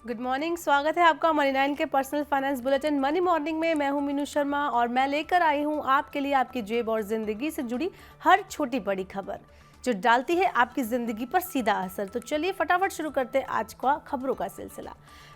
Good morning. स्वागत है आपका मनी 9 के personal finance bulletin money morning में। मैं हूं मीनू शर्मा और मैं लेकर आई हूं आपके लिए आपकी जेब और जिंदगी से जुड़ी हर छोटी बड़ी खबर जो डालती है आपकी जिंदगी पर सीधा असर। तो चलिए फटाफट शुरू करते हैं आज का खबरों का सिलसिला।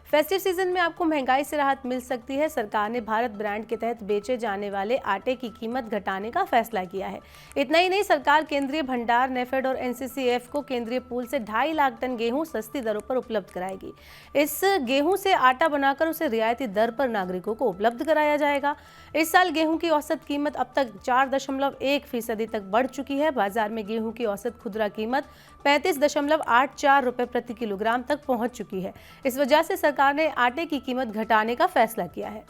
फेस्टिव सीजन में आपको महंगाई से राहत मिल सकती है। सरकार ने भारत ब्रांड के तहत बेचे जाने वाले आटे की कीमत घटाने का फैसला किया है। इतना ही नहीं, सरकार केंद्रीय भंडार, नेफेड और एनसीसीएफ को केंद्रीय पूल से 2.5 लाख टन गेहूं सस्ती दरों पर उपलब्ध कराएगी। इस गेहूं से आटा बनाकर उसे रियायती दर पर नागरिकों को उपलब्ध कराया जाएगा। इस साल गेहूं की औसत कीमत अब तक 4.1% तक बढ़ चुकी है। बाजार में गेहूं की औसत खुदरा कीमत 35.84 रुपए प्रति किलोग्राम तक पहुंच चुकी है। इस वजह से सरकार ने आटे की कीमत घटाने का फैसला किया है।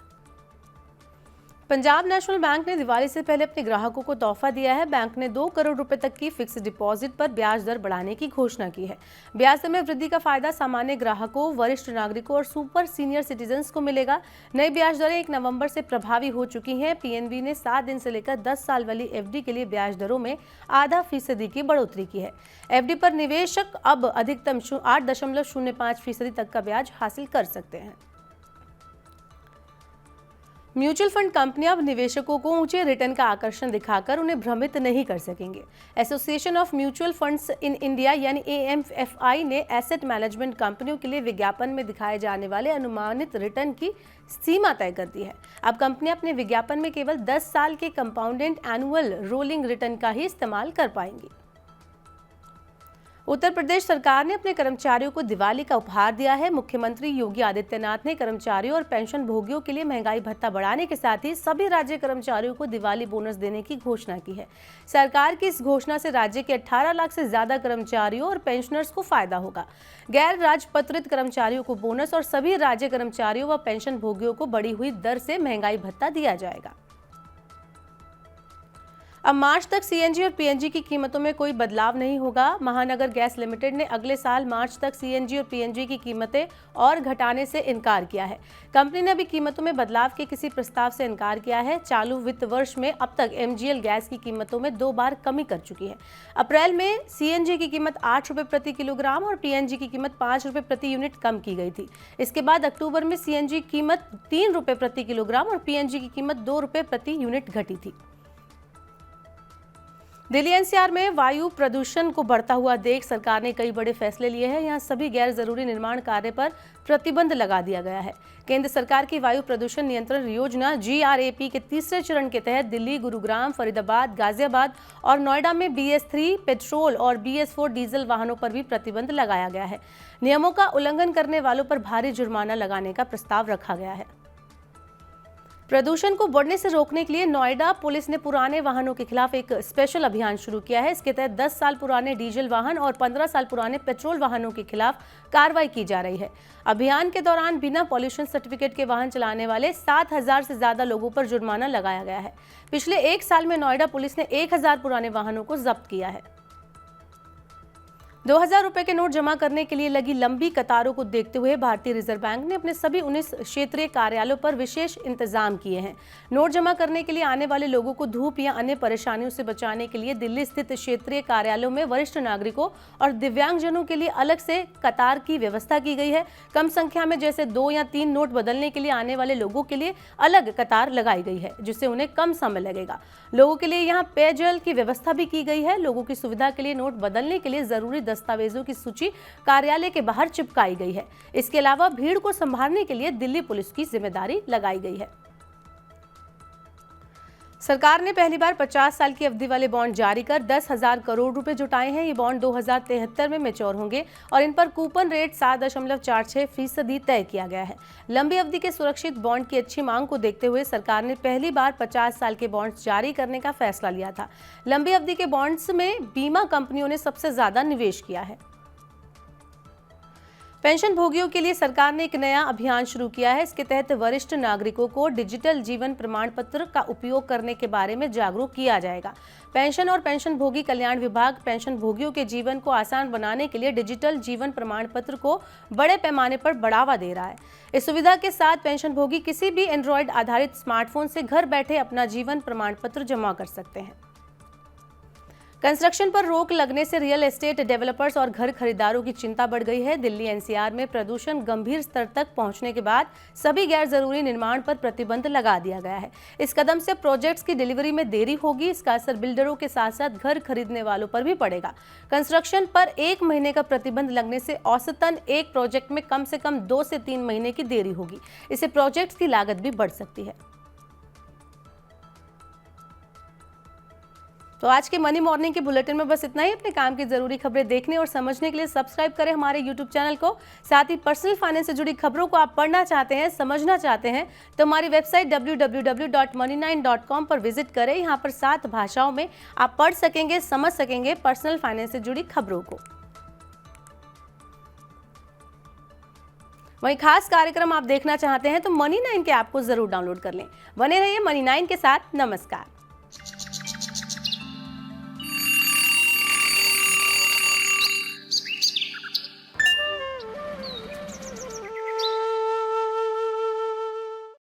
पंजाब नेशनल बैंक ने दिवाली से पहले अपने ग्राहकों को तोहफा दिया है। बैंक ने 2 करोड़ रुपए तक की फिक्स डिपॉजिट पर ब्याज दर बढ़ाने की घोषणा की है। ब्याज दर में वृद्धि का फायदा सामान्य ग्राहकों, वरिष्ठ नागरिकों और सुपर सीनियर सिटीजन्स को मिलेगा। नई ब्याज दरें 1 नवंबर से प्रभावी हो चुकी हैं। पीएनबी ने 7 दिन से लेकर 10 साल वाली एफडी के लिए ब्याज दरों में 0.5% की बढ़ोतरी की है। एफडी पर निवेशक अब अधिकतम 8.05% तक का ब्याज हासिल कर सकते हैं। म्यूचुअल फंड कंपनियां अब निवेशकों को ऊंचे रिटर्न का आकर्षण दिखाकर उन्हें भ्रमित नहीं कर सकेंगे। Association of mutual funds in India यानी एएमएफआई ने एसेट मैनेजमेंट कंपनियों के लिए विज्ञापन में दिखाए जाने वाले अनुमानित रिटर्न की सीमा तय कर दी है। अब कंपनियां अपने विज्ञापन में केवल 10 साल के कंपाउंडेड एनुअल रोलिंग रिटर्न का ही इस्तेमाल कर पाएंगी। उत्तर प्रदेश सरकार ने अपने कर्मचारियों को दिवाली का उपहार दिया है। मुख्यमंत्री योगी आदित्यनाथ ने कर्मचारियों और पेंशन भोगियों के लिए महंगाई भत्ता बढ़ाने के साथ ही सभी राज्य कर्मचारियों को दिवाली बोनस देने की घोषणा की है। सरकार की इस घोषणा से राज्य के 18 लाख से ज्यादा कर्मचारियों और पेंशनर्स को फायदा होगा। गैर राजपत्रित कर्मचारियों को बोनस और सभी राज्य कर्मचारियों व पेंशन भोगियों को बढ़ी हुई दर से महंगाई भत्ता दिया जाएगा। अब मार्च तक सीएनजी और पीएनजी की कीमतों में कोई बदलाव नहीं होगा। महानगर गैस लिमिटेड ने अगले साल मार्च तक सीएनजी और पीएनजी की कीमतें और घटाने से इनकार किया है। कंपनी ने अभी कीमतों में बदलाव के किसी प्रस्ताव से इनकार किया है। चालू वित्त वर्ष में अब तक एमजीएल गैस की कीमतों में 2 बार कमी कर चुकी है। अप्रैल में सीएनजी की कीमत 8 रुपये प्रति किलोग्राम और पीएनजी की कीमत 5 रुपये प्रति यूनिट कम की गई थी। इसके बाद अक्टूबर में सीएनजी की कीमत 3 रुपये प्रति किलोग्राम और पीएनजी की कीमत 2 रुपये प्रति यूनिट घटी थी। दिल्ली एनसीआर में वायु प्रदूषण को बढ़ता हुआ देख सरकार ने कई बड़े फैसले लिए हैं। यहाँ सभी गैर जरूरी निर्माण कार्य पर प्रतिबंध लगा दिया गया है। केंद्र सरकार की वायु प्रदूषण नियंत्रण योजना GRAP के तीसरे चरण के तहत दिल्ली, गुरुग्राम, फरीदाबाद, गाजियाबाद और नोएडा में BS3 पेट्रोल और BS4 डीजल वाहनों पर भी प्रतिबंध लगाया गया है। नियमों का उल्लंघन करने वालों पर भारी जुर्माना लगाने का प्रस्ताव रखा गया है। प्रदूषण को बढ़ने से रोकने के लिए नोएडा पुलिस ने पुराने वाहनों के खिलाफ एक स्पेशल अभियान शुरू किया है। इसके तहत 10 साल पुराने डीजल वाहन और 15 साल पुराने पेट्रोल वाहनों के खिलाफ कार्रवाई की जा रही है। अभियान के दौरान बिना पॉल्यूशन सर्टिफिकेट के वाहन चलाने वाले 7,000 से ज्यादा लोगों पर जुर्माना लगाया गया है। पिछले 1 साल में नोएडा पुलिस ने 1,000 पुराने वाहनों को जब्त किया है। 2,000 रुपए के नोट जमा करने के लिए लगी लंबी कतारों को देखते हुए भारतीय रिजर्व बैंक ने अपने सभी 19 क्षेत्रीय कार्यालयों पर विशेष इंतजाम किए हैं। नोट जमा करने के लिए आने वाले लोगों को धूप या अन्य परेशानियों से बचाने के लिए दिल्ली स्थित क्षेत्रीय कार्यालयों में वरिष्ठ नागरिकों और दिव्यांगजनों के लिए अलग से कतार की व्यवस्था की गई है। कम संख्या में जैसे 2 या 3 नोट बदलने के लिए आने वाले लोगों के लिए अलग कतार लगाई गई है, जिससे उन्हें कम समय लगेगा। लोगों के लिए यहाँ पेयजल की व्यवस्था भी की गई है। लोगों की सुविधा के लिए नोट बदलने के लिए जरूरी दस्तावेजों की सूची कार्यालय के बाहर चिपकाई गई है। इसके अलावा भीड़ को संभालने के लिए दिल्ली पुलिस की जिम्मेदारी लगाई गई है। सरकार ने पहली बार 50 साल की अवधि वाले बॉन्ड जारी कर 10,000 करोड़ रुपए जुटाए हैं। ये बॉन्ड 2073 में मैच्योर होंगे और इन पर कूपन रेट 7.46% तय किया गया है। लंबी अवधि के सुरक्षित बॉन्ड की अच्छी मांग को देखते हुए सरकार ने पहली बार 50 साल के बॉन्ड्स जारी करने का फैसला लिया था। लंबी अवधि के बॉन्ड्स में बीमा कंपनियों ने सबसे ज्यादा निवेश किया है। पेंशन भोगियों के लिए सरकार ने एक नया अभियान शुरू किया है। इसके तहत वरिष्ठ नागरिकों को डिजिटल जीवन प्रमाण पत्र का उपयोग करने के बारे में जागरूक किया जाएगा। पेंशन और पेंशन भोगी कल्याण विभाग पेंशन भोगियों के जीवन को आसान बनाने के लिए डिजिटल जीवन प्रमाण पत्र को बड़े पैमाने पर बढ़ावा दे रहा है। इस सुविधा के साथ पेंशन भोगी किसी भी एंड्रॉयड आधारित स्मार्टफोन से घर बैठे अपना जीवन प्रमाण पत्र जमा कर सकते हैं। कंस्ट्रक्शन पर रोक लगने से रियल एस्टेट डेवलपर्स और घर खरीदारों की चिंता बढ़ गई है। दिल्ली एनसीआर में प्रदूषण गंभीर स्तर तक पहुंचने के बाद सभी गैर जरूरी निर्माण पर प्रतिबंध लगा दिया गया है। इस कदम से प्रोजेक्ट्स की डिलीवरी में देरी होगी। इसका असर बिल्डरों के साथ साथ घर खरीदने वालों पर भी पड़ेगा। कंस्ट्रक्शन पर 1 महीने का प्रतिबंध लगने से औसतन एक प्रोजेक्ट में कम से कम 2 से 3 महीने की देरी होगी। इससे प्रोजेक्ट्स की लागत भी बढ़ सकती है। तो आज के मनी मॉर्निंग के बुलेटिन में बस इतना ही। अपने काम की जरूरी खबरें देखने और समझने के लिए सब्सक्राइब करें हमारे यूट्यूब चैनल को। साथ ही पर्सनल फाइनेंस से जुड़ी खबरों को आप पढ़ना चाहते हैं, समझना चाहते हैं तो हमारी वेबसाइट www.money9.com पर विजिट करें। यहाँ पर 7 भाषाओं में आप पढ़ सकेंगे, समझ सकेंगे पर्सनल फाइनेंस से जुड़ी खबरों को। वहीं खास कार्यक्रम आप देखना चाहते हैं तो मनी 9 के ऐप को जरूर डाउनलोड कर लें। बने रहिए मनी 9 के साथ। नमस्कार।